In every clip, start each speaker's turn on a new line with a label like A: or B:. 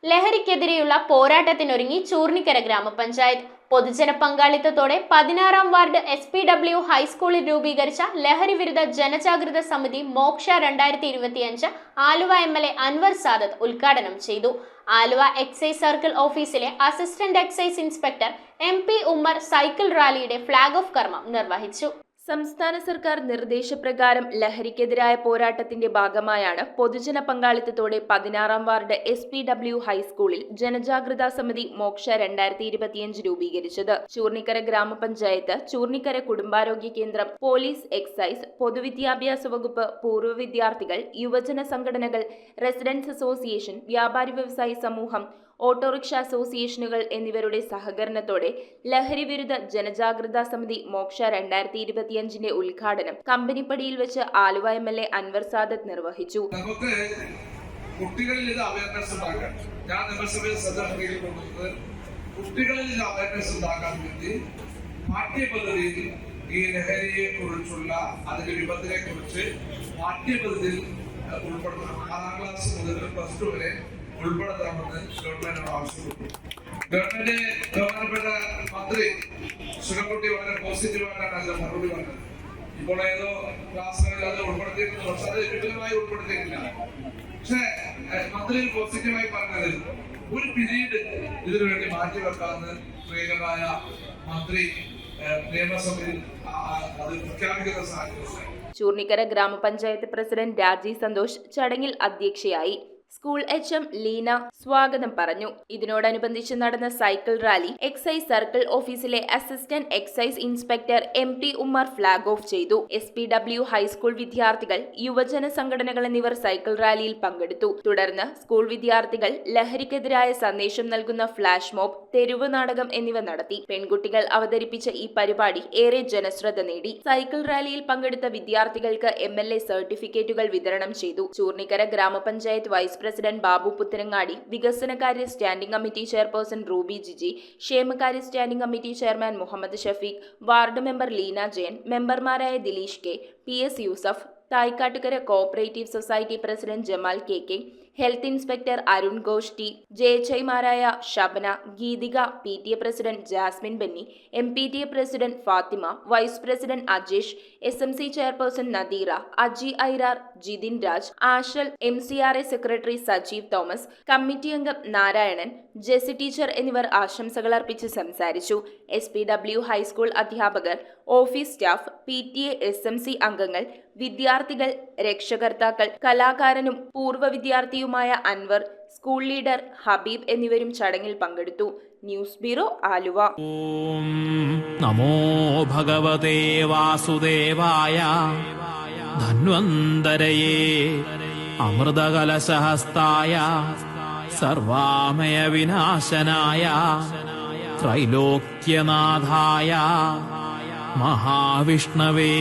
A: ലഹരിക്കെതിരെയുള്ള പോരാട്ടത്തിനൊരുങ്ങി ചൂർണിക്കര ഗ്രാമപഞ്ചായത്ത്. പൊതുജന പങ്കാളിത്തത്തോടെ 16-ാം വാർഡ് SPW ഹൈസ്കൂളിൽ രൂപീകരിച്ച ലഹരി വിരുദ്ധ ജനജാഗ്രത സമിതി മോക്ഷ 2025 ആലുവ MLA അൻവർ സാദത്ത് ഉദ്ഘാടനം ചെയ്തു. ആലുവ എക്സൈസ് സർക്കിൾ ഓഫീസിലെ assistant excise inspector MP Ummar cycle റാലിയുടെ ഫ്ളാഗ് ഓഫ് കർമ്മം നിർവഹിച്ചു. സംസ്ഥാന സർക്കാർ നിർദ്ദേശപ്രകാരം ലഹരിക്കെതിരായ പോരാട്ടത്തിന്റെ ഭാഗമായാണ് പൊതുജന പങ്കാളിത്തത്തോടെ 16-ാം വാർഡ് SPW ഹൈസ്കൂളിൽ ജനജാഗ്രതാ സമിതി മോക്ഷ 2025 രൂപീകരിച്ചത്. ചൂർണിക്കര ഗ്രാമപഞ്ചായത്ത്, ചൂർണിക്കര കുടുംബാരോഗ്യ കേന്ദ്രം, പോലീസ്, എക്സൈസ്, പൊതുവിദ്യാഭ്യാസ വകുപ്പ്, പൂർവ്വ വിദ്യാർത്ഥികൾ, യുവജന സംഘടനകൾ, റെസിഡൻസ് അസോസിയേഷൻ, വ്യാപാരി വ്യവസായി സമൂഹം, ഓട്ടോറിക്ഷ അസോസിയേഷനുകൾ എന്നിവരുടെ സഹകരണത്തോടെ ലഹരി വിരുദ്ധ ജനജാഗ്രതാ സമിതി മോക്ഷ 2025 ഉദ്ഘാടനം കമ്പനിപ്പടിയിൽ വെച്ച് ആലുവ MLA അൻവർ സാദത്ത് നിർവഹിച്ചു.
B: നമുക്ക് കുട്ടികളിൽ ഇത് അവയർനെസ് ഉണ്ടാക്കാൻ, ഞാൻ നിയമസഭയിൽ ശ്രദ്ധയിൽ കൊണ്ടുവന്നത് കുട്ടികളിൽ ഇത് അവയർനെസ് ഉണ്ടാക്കാൻ വേണ്ടി പാഠ്യപദ്ധതിയിൽ ഈ ലഹരിയെ കുറിച്ചുള്ള അതിന്റെ വിപത്തിനെ കുറിച്ച് പാഠ്യപദ്ധതിയിൽ ഉൾപ്പെടുത്തണം. 6-ാം ക്ലാസ് മുതൽ +2 വരെ ഉൾപ്പെടുത്തണമെന്ന് ഗവൺമെന്റിനോട് ആവശ്യപ്പെട്ടു. ബഹുമാനപ്പെട്ട മന്ത്രി സുരക്കുട്ടി വളരെ പോസിറ്റീവായിട്ടാണ് അതിന്റെ മറുപടി പറഞ്ഞത്. ഇപ്പോൾ ഏതോ ക്ലാസ്സുകളിൽ അത് ഉൾപ്പെടുത്തിയിട്ടുണ്ട്, പക്ഷെ അത് വിപുലമായി ഉൾപ്പെടുത്തിയിട്ടില്ല. പക്ഷെ മന്ത്രി പോസിറ്റീവായി പറഞ്ഞത് ഒരു പിരീഡ് ഇതിനു വേണ്ടി മാറ്റിവെക്കാമെന്ന് പ്രിയങ്കരായ മന്ത്രി നിയമസഭയിൽ അത് പ്രഖ്യാപിക്കുന്ന സാഹചര്യം.
A: ചൂർണിക്കര ഗ്രാമപഞ്ചായത്ത് പ്രസിഡന്റ് രാജി സന്തോഷ് ചടങ്ങിൽ അധ്യക്ഷയായി. സ്കൂൾ HM ലീന സ്വാഗതം പറഞ്ഞു. ഇതിനോടനുബന്ധിച്ച് നടന്ന സൈക്കിൾ റാലി എക്സൈസ് സർക്കിൾ ഓഫീസിലെ assistant excise inspector MP Ummer flag off ചെയ്തു. SPW ഹൈസ്കൂൾ വിദ്യാർത്ഥികൾ, യുവജന സംഘടനകൾ എന്നിവർ സൈക്കിൾ റാലിയിൽ പങ്കെടുത്തു. തുടർന്ന് സ്കൂൾ വിദ്യാർത്ഥികൾ ലഹരിക്കെതിരായ സന്ദേശം നൽകുന്ന ഫ്ലാഷ് മോബ്, തെരുവ് നാടകം എന്നിവ നടത്തി. പെൺകുട്ടികൾ അവതരിപ്പിച്ച ഈ പരിപാടി ഏറെ ജനശ്രദ്ധ നേടി. സൈക്കിൾ റാലിയിൽ പങ്കെടുത്ത വിദ്യാർത്ഥികൾക്ക് MLA സർട്ടിഫിക്കറ്റുകൾ വിതരണം ചെയ്തു. ചൂർണിക്കര ഗ്രാമപഞ്ചായത്ത് വൈസ് പ്രസിഡന്റ് ബാബു പുത്തനങ്ങാടി, വികസനകാര്യ standing committee chairperson Ruby Jiji, ക്ഷേമകാര്യ standing committee chairman Muhammad Shafeeq, ward member Leena Jayan, മെമ്പർമാരായ Dileesh K, PS Yusuf, Thaikkattukara cooperative society president Jamal KK, health inspector Arun Ghosh T, ജയച്ചൈമാരായ Shabana, Geethika, PTA president Jasmin Benny, MPTA president Fathima, vice president Ajesh, SMC chairperson Nadeera, Aji Airar, Jithin Raj, Ashal, MCRA secretary Sajeev Thomas, committee അംഗം Narayanan, Jessy teacher എന്നിവർ ആശംസകൾ അർപ്പിച്ച് സംസാരിച്ചു. SPW high school അധ്യാപകർ, office staff, PTA SMC അംഗങ്ങൾ, വിദ്യാർത്ഥികൾ, രക്ഷകർത്താക്കൾ, കലാകാരനും പൂർവ്വ വിദ്യാർത്ഥിയുമായ അൻവർ, സ്കൂൾ ലീഡർ ഹബീബ് എന്നിവരും ചടങ്ങിൽ പങ്കെടുത്തു. News bureau Aluva.
C: ഓം നമോ ഭഗവതേ വാസുദേവായ ധന്വന്തരയേ അമൃതകലശഹസ്തായ സർവാമയ വിനാശനായ ത്രൈലോക്യനാഥായ മഹാവിഷ്ണവേ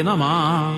C: നമഃ.